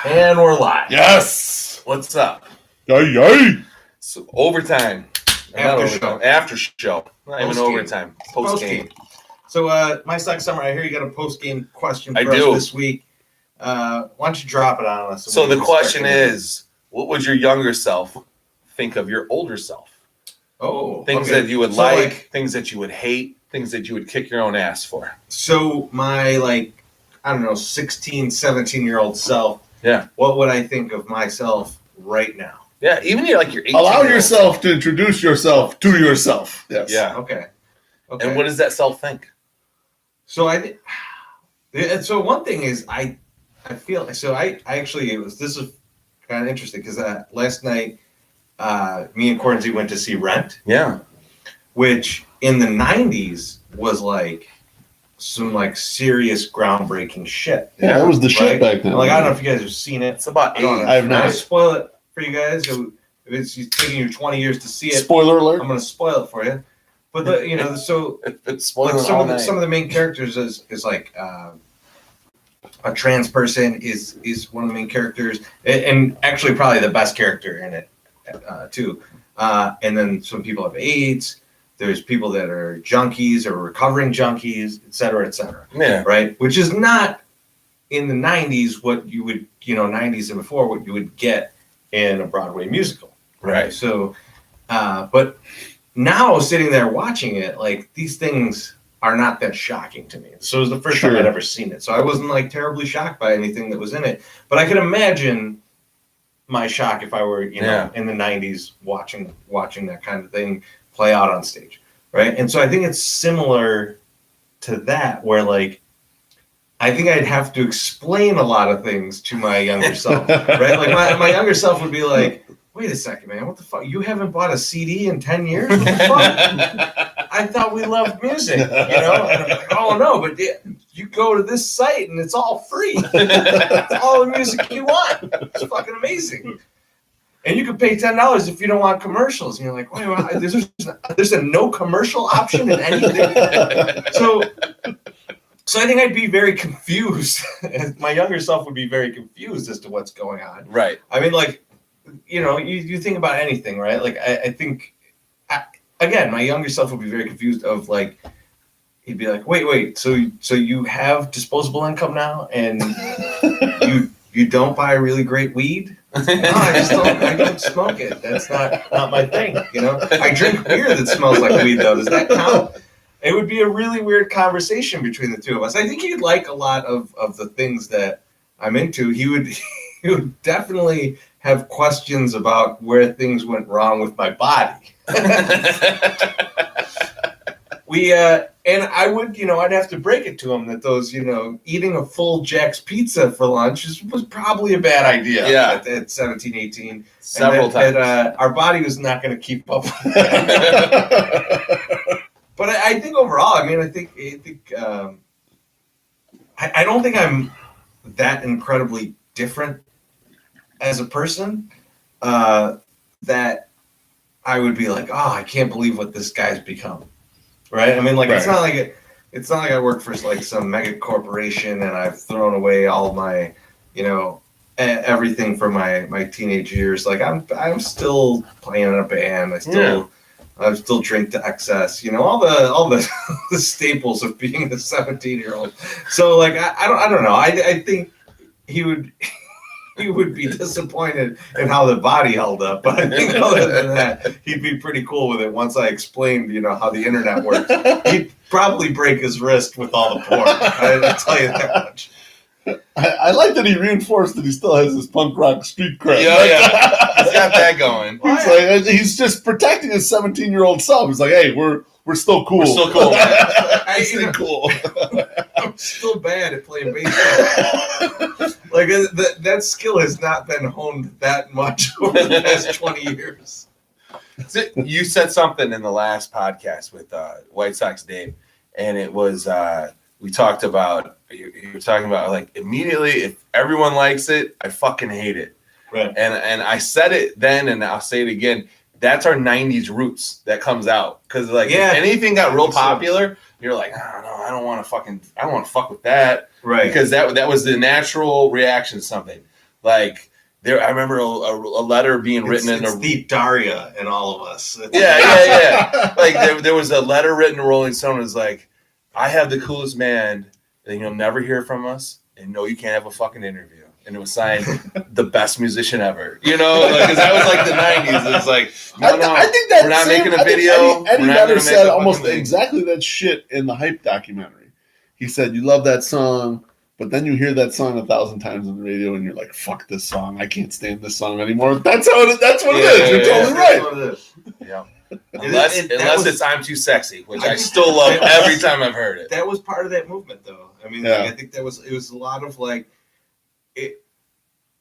And we're live. Yes. What's up? Yay. So, overtime. After show. Not even overtime. Post game. So, My Stock Summer, I hear you got a post game question for us this week. Why don't you drop it on us? So the question is, what would your younger self think of your older self? Things that you would things that you would hate, things that you would kick your own ass for. So my 16, 17-year-old self. Yeah. What would I think of myself right now? Yeah, even your 18. Allow yourself to introduce yourself to yourself. Yes. Yeah. Okay. And what does that self think? So so one thing is I feel so I actually this is kind of interesting because last night me and Cornsey went to see Rent. Yeah. Which in the 90s was some serious groundbreaking shit. Yeah, that was the shit back then. I don't know if you guys have seen it. It's about 8. I have not. I'm going to spoil it for you guys. If it's taking you 20 years to see it. Spoiler alert. I'm going to spoil it for you. But it's spoiling some of the main characters is a trans person is one of the main characters, and actually probably the best character in it too. And then some people have AIDS. There's people that are junkies or recovering junkies, et cetera, et cetera. Yeah. Right. Which is not in the 90s what you would, 90s and before, what you would get in a Broadway musical. Right. So, but now sitting there watching it, these things are not that shocking to me. So it was the first time I'd ever seen it. So I wasn't terribly shocked by anything that was in it. But I could imagine my shock if I were, in the 90s watching that kind of thing play out on stage, right? And so I think it's similar to that, where I think I'd have to explain a lot of things to my younger self, right? My younger self would be like, "Wait a second, man, what the fuck? You haven't bought a CD in 10 years? What the fuck? I thought we loved music, And I'm like, "Oh no, but you go to this site and it's all free. It's all the music you want. It's fucking amazing." And you can pay $10 if you don't want commercials. And you're like, wait, well, there's a no commercial option in anything. So I think I'd be very confused. My younger self would be very confused as to what's going on. Right. I mean, you think about anything, right? I think, again, my younger self would be very confused of he'd be like, wait, so you have disposable income now and you don't buy really great weed? No, I don't smoke it. That's not my thing, I drink beer that smells like weed, though. Does that count? It would be a really weird conversation between the two of us. I think he'd like a lot of the things that I'm into. He would definitely have questions about where things went wrong with my body. And I would, I'd have to break it to him that those, eating a full Jack's Pizza for lunch was probably a bad idea. Yeah. At 17, 18. Several times. Our body was not going to keep up with that. But I think overall, I don't think I'm that incredibly different as a person that I would be like, oh, I can't believe what this guy's become. Right? Right. It's not like I work for some mega corporation and I've thrown away all my, everything from my teenage years. I'm still playing in a band. I still drink to excess. All the the staples of being a 17-year-old. So I don't know. I think he would be disappointed in how the body held up. But I think other than that, he'd be pretty cool with it once I explained, how the internet works. He'd probably break his wrist with all the porn. I'll tell you that much. I like that he reinforced that he still has his punk rock street cred. Yeah. He's got that going. He's just protecting his 17-year-old self. He's like, hey, we're still cool. We're still cool. Still cool. I'm still bad at playing baseball. That skill has not been honed that much over the past 20 years. You said something in the last podcast with White Sox Dave, and it was we talked about you were talking about immediately if everyone likes it, I fucking hate it. Right. And I said it then, and I'll say it again. That's our 90s roots that comes out because if anything got real popular, you're like, I don't know, I don't want to fuck with that, right? Because that was the natural reaction to something. Like there, I remember a letter being written in it's the Daria in all of us. yeah. Like there was a letter written to Rolling Stone. It was like, I have the coolest band, and you'll never hear from us, and no, you can't have a fucking interview. And it was signed the best musician ever. You know, because that was like the 90s. It was like, I think that we're not making a video. Eddie We're not Vedder gonna said make a almost fucking thing. exactly that shit in the Hype documentary. He said, "You love that song, but then you hear that song 1,000 times on the radio, and you're like, fuck this song. I can't stand this song anymore." That's what it is. You're totally right. That's what it is. Yeah. That Unless was- it's "I'm Too Sexy," which I still love every time I've heard it. That was part of that movement, though. I mean, Yeah. like, I think it was a lot of like, it.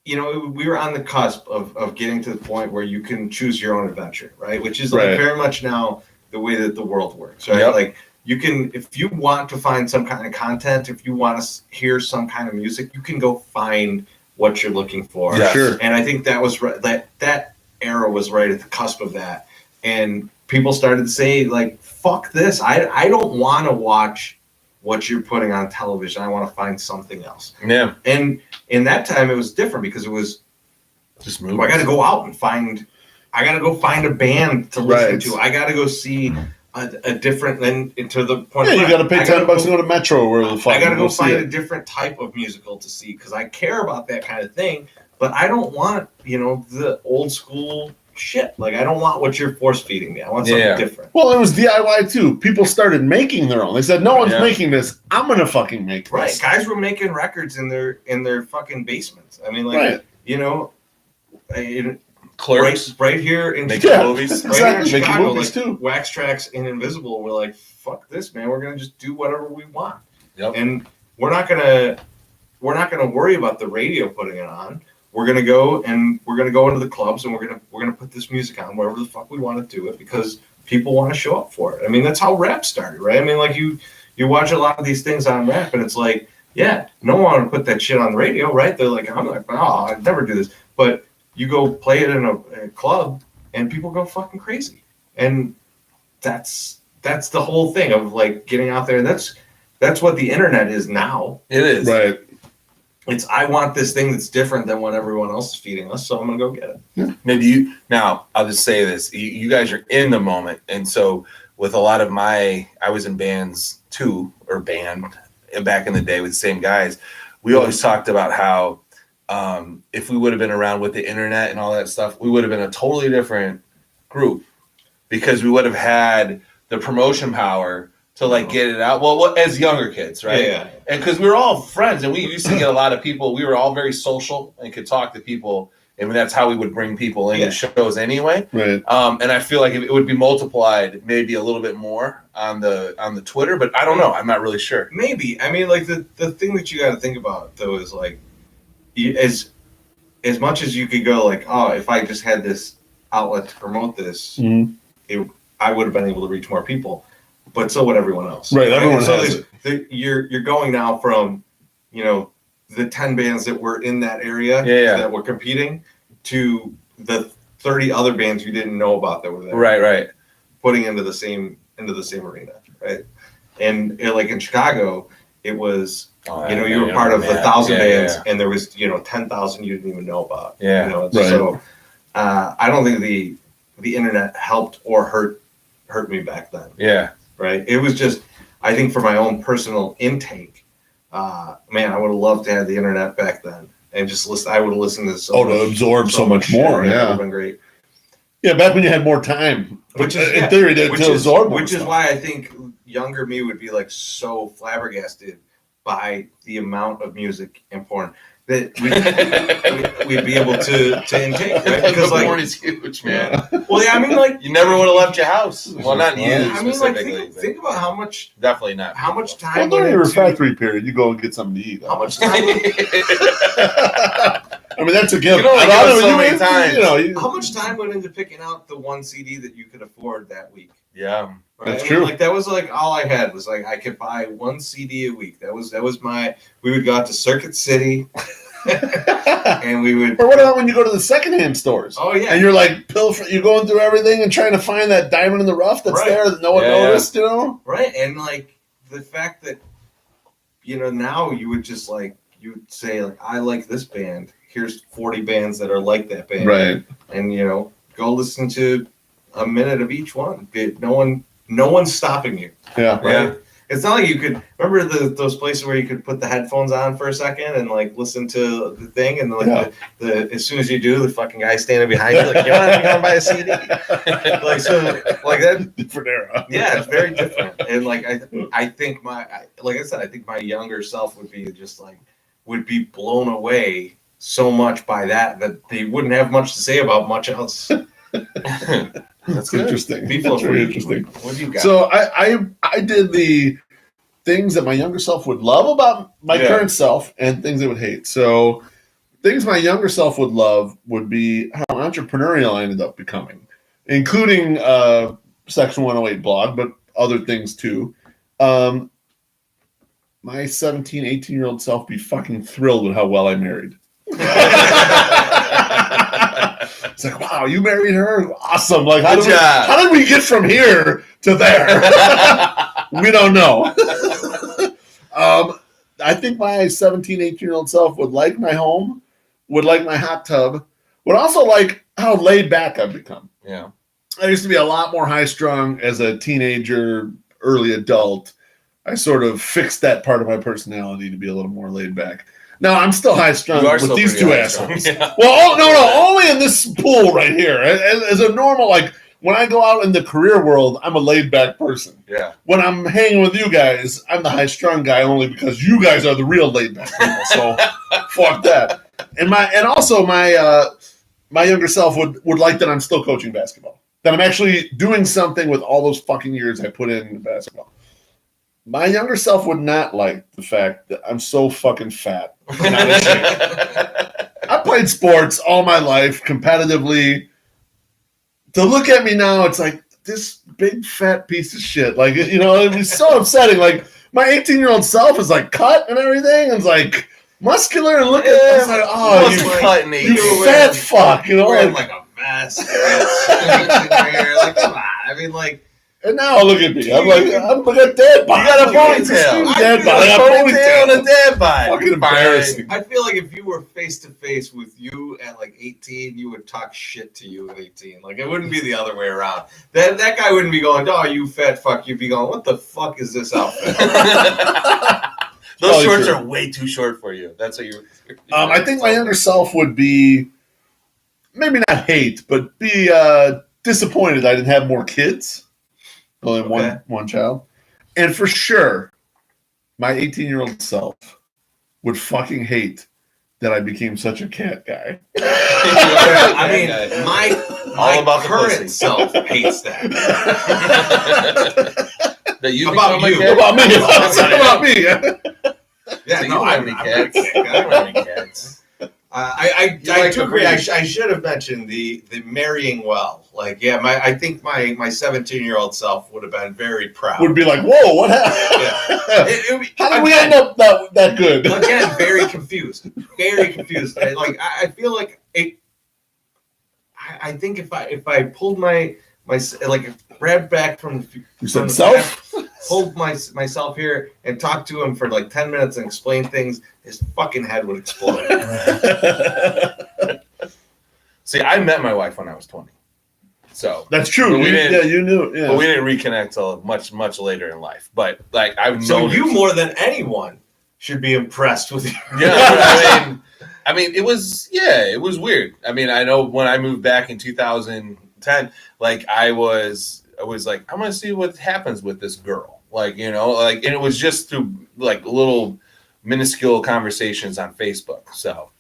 You know, we were on the cusp of getting to the point where you can choose your own adventure, right? Which is like Right. very much now the way that the world works, right? Yep. Like you can, if you want to find some kind of content, if you want to hear some kind of music, you can go find what you're looking for. Yeah. Sure. And I think that was right. That era was right at the cusp of that, and people started to say like, "Fuck this! I don't want to watch what you're putting on television. I want to find something else." Yeah, And in that time, it was different because it was just move. I got to go out and find. I got to go find a band to listen Right. to. I got to go see a different. Then to the point. Yeah, you where got to pay I gotta $10 to go- go to Metro or the fuck. I got to go see find a it. different type of musical to see because I care about that kind of thing. But I don't want the old school shit. Like I don't want what you're force feeding me. I want something Yeah. different. Well, it was DIY too. People started making their own. They said, "No one's Yeah. making this. I'm gonna fucking make Right, this." guys were making records in their fucking basements. I mean, like Right. Clerks, right here in making Yeah. movies. Right here in Exactly, making Chicago, movies, like, too. Wax Trax and Invisible were like, "Fuck this, man! We're gonna just do whatever we want, Yep. and we're not gonna worry about the radio putting it on. We're gonna go into the clubs and we're gonna put this music on wherever the fuck we want to do it because people want to show up for it. I mean, that's how rap started, right? I mean, like you watch a lot of these things on rap, and it's like, yeah, no one want to put that shit on the radio, right? They're like, I'm like, oh, I'd never do this, but you go play it in a club and people go fucking crazy. And that's the whole thing of like getting out there. That's what the internet is now. It is. Right. It's I want this thing that's different than what everyone else is feeding us, so I'm gonna go get it. Now I'll just say this: you guys are in the moment, and so with a lot of I was in bands too, or band back in the day with the same guys. We always talked about how if we would have been around with the internet and all that stuff, we would have been a totally different group because we would have had the promotion power to like get it out. Well, as younger kids, right? Yeah. And because we were all friends and we used to get a lot of people, we were all very social and could talk to people. And that's how we would bring people into shows anyway. Right. And I feel like it would be multiplied maybe a little bit more on the Twitter, but I don't know. I'm not really sure. Maybe. I mean, like the thing that you got to think about though is like, as much as you could go like, oh, if I just had this outlet to promote this, I would have been able to reach more people. But so would everyone else. Right, everyone So has you're going now from, the 10 bands that were in that area that were competing to the 30 other bands you didn't know about that were there. Right. Putting into the same arena, right? And like in Chicago, it was you were part of 1,000 bands, and there was 10,000 you didn't even know about. Yeah. Right. So I don't think the internet helped or hurt me back then. Yeah. Right. It was just, I think for my own personal intake, man, I would have loved to have the internet back then and just listen. I would have listened to To absorb so much shit. more. It would Yeah. have been great. Yeah. Back when you had more time, Which is in theory to absorb more Which is stuff. why I think younger me would be like so flabbergasted by the amount of music and porn that we'd be able to intake, right? Because the like, porn is huge, man. well, yeah, I mean, like, You never would have left your house. Well, not you I I mean, like, specifically. think about how much definitely not. time Well, during went your into refractory period, you go and get something to eat. how much time I mean, that's a gift. You can only A lot go of so you- many times. how much time went into picking out the one CD that you could afford that week? Yeah. Right? That's I mean, true. Like that was like all I had was like I could buy one CD a week. That was my. We would go out to Circuit City, and we would. Or what about when you go to the secondhand stores? Oh yeah, And you're like you're going through everything and trying to find that diamond in the rough that's Right. there that no one Yeah, noticed, you know? right, and like the fact that now you would just like you say like, I like this band. Here's 40 bands that are like that band. Right. And go listen to a minute of each one. No one's stopping you. Yeah. Right? Yeah. It's not like you could remember those places where you could put the headphones on for a second and like listen to the thing, and like the as soon as you do, the fucking guy standing behind you like, you want to buy a CD? Like so, like that. Different era. Yeah, it's very different. And like I think like I said, I think my younger self would be blown away so much by that they wouldn't have much to say about much else. That's interesting. People That's very interesting. What do you got? So I did the things that my younger self would love about my current self and things they would hate. So things my younger self would love would be how entrepreneurial I ended up becoming, including Section 108 blog, but other things too. My 17, 18-year-old self be fucking thrilled with how well I married. It's like, wow, you married her? Awesome. Like, how did we get from here to there? We don't know. I think my 17, 18-year-old self would like my home, would like my hot tub, would also like how laid back I've become. Yeah. I used to be a lot more high strung as a teenager, early adult. I sort of fixed that part of my personality to be a little more laid back. Now, I'm still high strung with these two assholes. Yeah. Well, no, only in this pool right here. As a normal, like, when I go out in the career world, I'm a laid back person. Yeah. When I'm hanging with you guys, I'm the high strung guy only because you guys are the real laid back people. So, fuck that. And also my younger self would like that I'm still coaching basketball. That I'm actually doing something with all those fucking years I put in basketball. My younger self would not like the fact that I'm so fucking fat. I played sports all my life competitively. To look at me now, it's like this big fat piece of shit. Like, it was so upsetting. Like, my 18-year-old self is like cut and everything, and it's like muscular and look at it's like, oh, you fat fuck, wearing like a vest. Like, come on. I mean, like. And now look at me. I'm like a dad bod. You got a ponytail. Dad bod. I got a ponytail and a dad bod. Fucking embarrassing. I feel like if you were face to face with you at like 18, you would talk shit to you at 18. Like, it wouldn't be the other way around. That guy wouldn't be going, "Oh, you fat fuck." You'd be going, "What the fuck is this outfit?" Those shorts are way too short for you. That's what you. I think my younger self would be maybe not hate, but be disappointed I didn't have more kids. Only one child. And for sure, my 18-year-old self would fucking hate that I became such a cat guy. I mean, my current self hates that. That you about you. About me. About me. Yeah, so I don't have any cats. I do agree. I should have mentioned the marrying well. Like, yeah, I think my 17-year-old self would have been very proud. Would be like, whoa, what happened? Yeah. How did we end up that good? Again, very confused. Very confused. Like, I feel like it. I think if I pulled my like grabbed back from self, hold myself here and talk to him for like 10 minutes and explain things, his fucking head would explode. See, I met my wife when I was 20. So that's true. You knew. Yeah. But we didn't reconnect till much later in life. But like I've so noticed, you more than anyone should be impressed with you. Yeah, I mean, it was weird. I mean, I know when I moved back in 2010, like I was like, I'm gonna see what happens with this girl. Like, and it was just through like little minuscule conversations on Facebook. So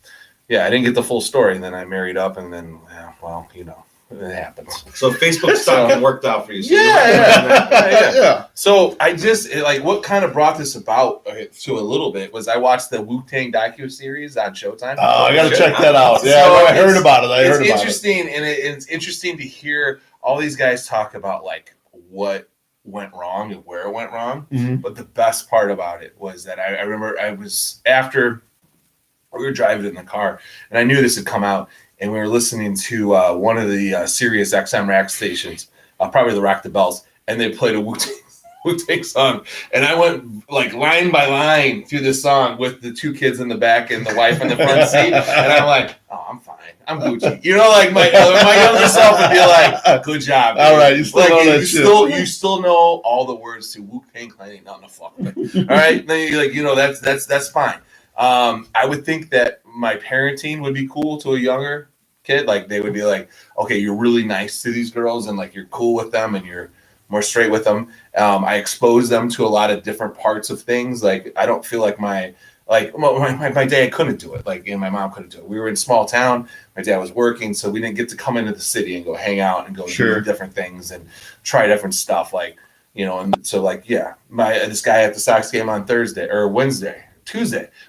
yeah, I didn't get the full story, and then I married up, and then it happens. So Facebook stuff worked out for you. So yeah. So I just what kind of brought this about to a little bit was I watched the Wu-Tang docu-series on Showtime. Oh, I got to check that out. Yeah, so I heard about it. It's interesting, and it's interesting to hear all these guys talk about like what went wrong and where it went wrong. Mm-hmm. But the best part about it was that I remember I was after we were driving in the car, and I knew this had come out. And we were listening to one of the Sirius XM rack stations, probably the Rock the Bells, and they played a Wu-Tang Wu-Tang song, and I went like line by line through this song with the 2 kids in the back and the wife in the front seat, and I'm like, oh, I'm fine, I'm Gucci. You know, like my younger self would be like, good job. All right, you still like, know that you shit. you still know all the words to Wu-Tang Clan ain't nothing to fuck with. All right, then you like, you know, that's fine. I would think that my parenting would be cool to a younger kid. Like they would be like, okay, you're really nice to these girls and like you're cool with them and you're more straight with them. I expose them to a lot of different parts of things. Like I don't feel like my dad couldn't do it. Like and my mom couldn't do it. We were in a small town. My dad was working, so we didn't get to come into the city and go hang out and go do different things and try different stuff. Like, you know, and so like, yeah, this guy at the Sox game on Tuesday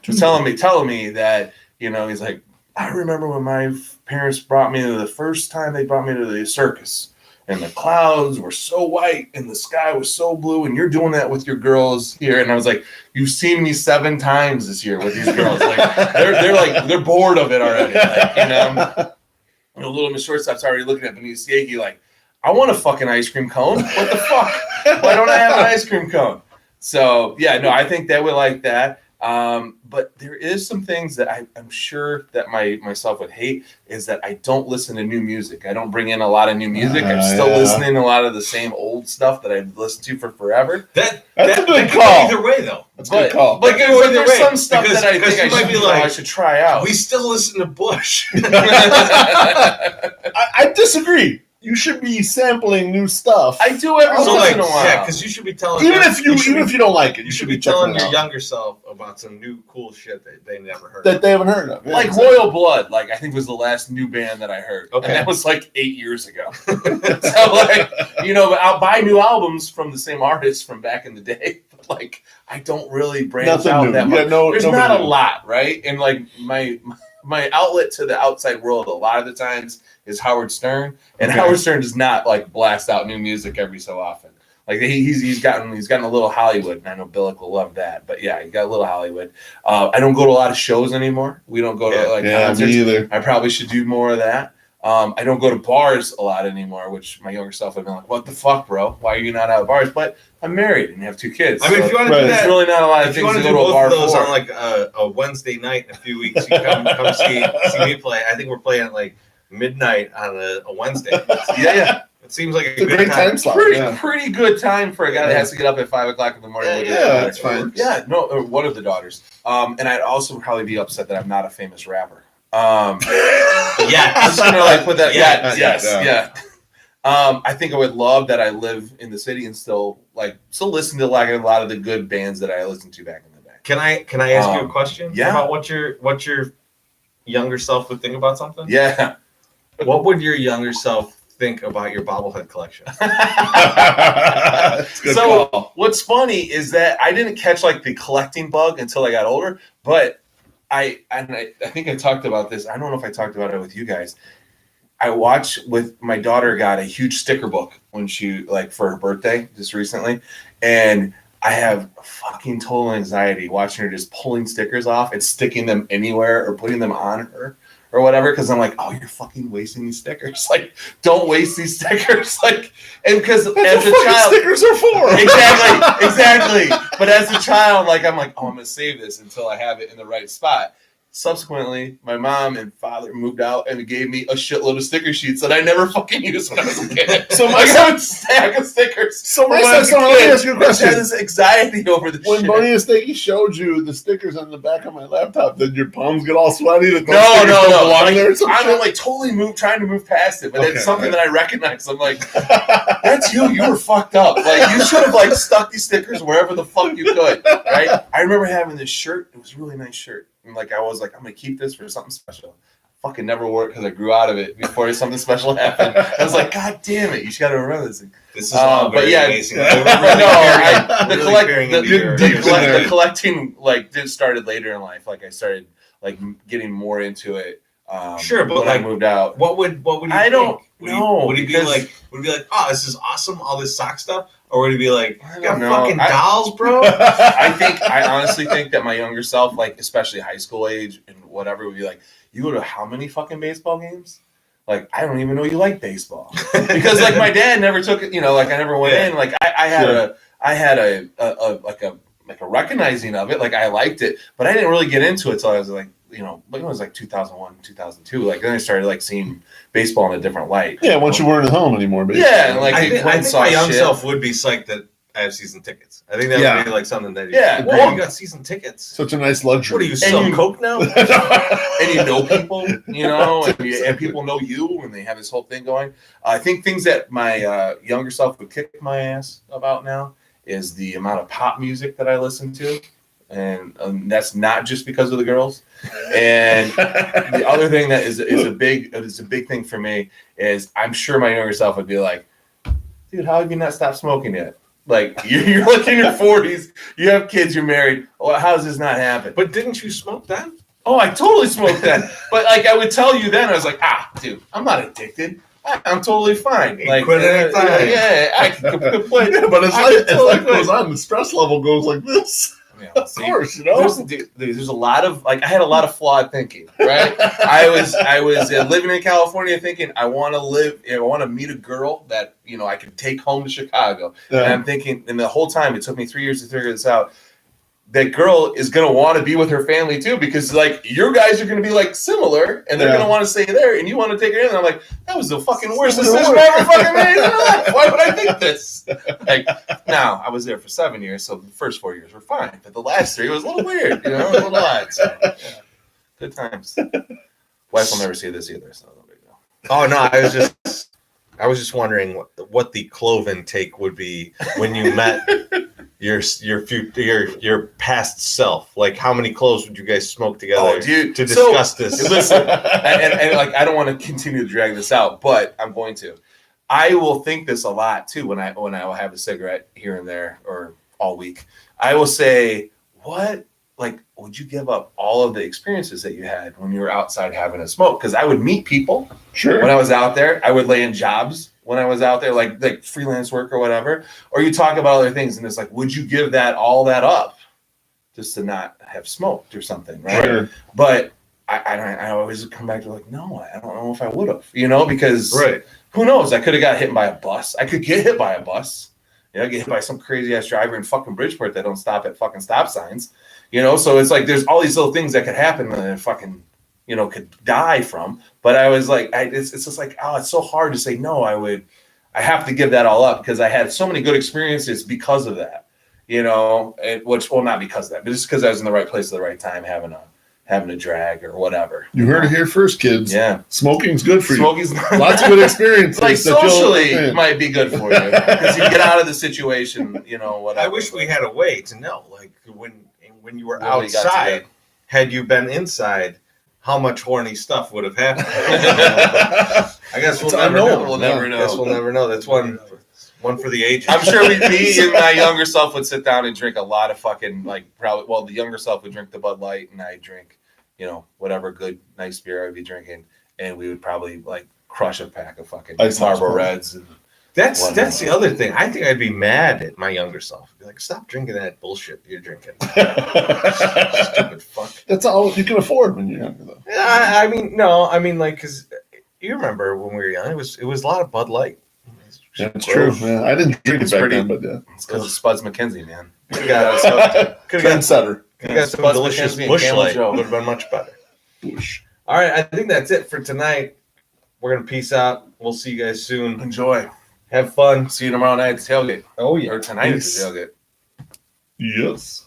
was telling me that, you know, he's like, I remember when my parents brought me to the first time they brought me to the circus and the clouds were so white and the sky was so blue and you're doing that with your girls here. And I was like, you've seen me 7 times this year with these girls. Like they're bored of it already. Like, you know, little Miss Shortstop's already looking at Benita Siegi like, I want a fucking ice cream cone. What the fuck? Why don't I have an ice cream cone? So yeah, no, I think they would like that. But there is some things that I'm sure that myself would hate is that I don't listen to new music. I don't bring in a lot of new music. I'm still listening to a lot of the same old stuff that I've listened to for forever. That's a good call. Either way, though. That's a good call. But there's some stuff because, that I think I should try out. We still listen to Bush. I disagree. You should be sampling new stuff. I do every once in a while. Yeah, because you should be telling even if you don't like it, you should be telling your younger self about some new cool shit that they never heard that they haven't heard of. Yeah, like exactly. Royal Blood, like I think was the last new band that I heard. Okay, and that was like 8 years ago. So like, you know, I'll buy new albums from the same artists from back in the day. But like, I don't really branch out that much. There's not a lot, right? And like my outlet to the outside world a lot of the times is Howard Stern, and Howard Stern does not like blast out new music every so often. Like he's gotten a little Hollywood, and I know Billick will love that. But yeah, he got a little Hollywood. I don't go to a lot of shows anymore. We don't go to concerts. Me either. I probably should do more of that. I don't go to bars a lot anymore, which my younger self would be like, "What the fuck, bro? Why are you not out of bars?" But I'm married and have 2 kids. I mean, if you want to do that, there's really not a lot of things to go to a bar those for. On like a Wednesday night in a few weeks, you come see me play. I think we're playing at like midnight on a Wednesday. Yeah. It seems like a great time slot. Pretty good time for a guy that has to get up at 5 o'clock in the morning. Yeah, that's fine. Yeah, no, one of the daughters. And I'd also probably be upset that I'm not a famous rapper. Yeah, like with that. Yeah. I think I would love that I live in the city and still listen to like a lot of the good bands that I listened to back in the day. Can I ask you a question? Yeah. About what your younger self would think about something? Yeah. What would your younger self think about your bobblehead collection? So what's funny is that I didn't catch like the collecting bug until I got older, but I think I talked about this. I don't know if I talked about it with you guys. I watched with my daughter got a huge sticker book when she for her birthday just recently, and I have fucking total anxiety watching her just pulling stickers off and sticking them anywhere or putting them on her or whatever, because I'm like, oh, you're fucking wasting these stickers. Like, don't waste these stickers. Like, and because as a child, stickers are for. Exactly. But as a child, like, I'm like, oh, I'm gonna save this until I have it in the right spot. Subsequently, my mom and father moved out and gave me a shitload of sticker sheets that I never fucking used when I was a kid. So I got a stack of stickers. So let me ask you a question. I had this anxiety over the when shit. Bonnie Stakey showed you the stickers on the back of my laptop, did your palms get all sweaty? No. I'm like totally trying to move past it, but it's something that I recognize. I'm like, that's you. You were fucked up. Like you should have stuck these stickers wherever the fuck you could. Right? I remember having this shirt. It was a really nice shirt. And I was like, I'm gonna keep this for something special. Fucking never wore it because I grew out of it before something special happened. I was like, God damn it, you just gotta remember this thing. This is all very amazing. The collecting did started later in life. Like I started getting more into it. Sure, but when I moved out. What would you I don't know. Would he be like, oh, this is awesome, all this sock stuff? Or would he be like, you got fucking dolls, bro? I honestly think that my younger self, especially high school age and whatever, would be like, you go to how many fucking baseball games? Like, I don't even know you like baseball. Because my dad never took it, I never went in. I I had a recognizing of it. Like I liked it, but I didn't really get into it till I was like, you know, like it was like 2001, 2002. Like then I started like seeing baseball in a different light. Yeah, once you weren't at home anymore, basically. Yeah, and like I think went and saw my young shit. self would be psyched that I have season tickets. I think that Yeah. would be like something that Yeah. you got season tickets. Such a nice luxury. What are you selling coke now? And you know people, you know, and people know you, and they have this whole thing going. I think things that my younger self would kick my ass about now is the amount of pop music that I listen to, and that's not just because of the girls. And the other thing that is a big thing for me is I'm sure my younger self would be like, dude, how have you not stopped smoking yet? Like you're like in your 40s, you have kids, you're married. Well, how does this not happen? But didn't you smoke then? Oh, I totally smoked that. But like I would tell you then, I was like, dude, I'm not addicted. I'm totally fine. You Like, quit anytime. yeah, I can quit. Yeah, but as I life, can totally quit. goes on, the stress level goes like this. Yeah, Of see, course, you know. there's a lot of like I had a lot of flawed thinking, right? I was living in California thinking I want to meet a girl that you know I could take home to Chicago, and I'm thinking, and the whole time it took me 3 years to figure this out. That girl is gonna want to be with her family too, because like your guys are gonna be like similar, and they're gonna want to stay there, and you want to take her in. And I'm like, that was the fucking worst decision I ever fucking made in my life. Why would I think this? Like, now I was there for 7 years, so the first 4 years were fine, but the last 3 was a little weird, you know, a little odd. So, yeah. Good times. Wife will never see this either, so no big deal. Oh no, I was just wondering what the cloven take would be when you met your past self. Like how many cloves would you guys smoke together to discuss this? Listen, and like I don't want to continue to drag this out, but I'm going to. I will think this a lot too when I will have a cigarette here and there or all week. I will say, what? Like, would you give up all of the experiences that you had when you were outside having a smoke? Because I would meet people when I was out there. I would lay in jobs when I was out there, like freelance work or whatever. Or you talk about other things, and it's like, would you give all that up just to not have smoked or something, right? Sure. But I always come back to like, no, I don't know if I would have, you know, because who knows? I could have got hit by a bus. I could get hit by a bus. You know, get hit by some crazy ass driver in fucking Bridgeport that don't stop at fucking stop signs. You know, so it's like there's all these little things that could happen that I fucking, you know, could die from. But I was like, it's just like, it's so hard to say no. I have to give that all up because I had so many good experiences because of that. You know, not because of that, but just because I was in the right place at the right time, having a drag or whatever. You heard it here first, kids. Yeah, smoking's good for you. Smoking's Lots of good experiences. Like socially, it might be good for you because you get out of the situation. You know, whatever. I wish we had a way to know, like when you were When we got outside, together. had you been inside, how much horny stuff would have happened? I guess we'll It's never unknown. know. We'll never know. I guess we'll never know. That's one for the ages. I'm sure me and my younger self would sit down and drink a lot of fucking the younger self would drink the Bud Light and I'd drink, you know, whatever good nice beer I'd be drinking, and we would probably like crush a pack of fucking Ice Marlboro House. Reds. And That's the other thing. I think I'd be mad at my younger self. I'd be like, stop drinking that bullshit you're drinking. Stupid fuck. That's all you can afford when you're younger, though. I mean, like, because you remember when we were young, it was a lot of Bud Light. That's true. Yeah, I didn't drink it back then, but yeah. it's because of Spuds McKenzie, man. Could have got Trendsetter. some Spuds delicious McKenzie and Bush Camel Light. Joe. Would have been much better. Bush. All right, I think that's it for tonight. We're gonna peace out. We'll see you guys soon. Enjoy. Have fun. See you tomorrow night at the tailgate. Oh yeah. Or tonight Peace. at the tailgate. Yes.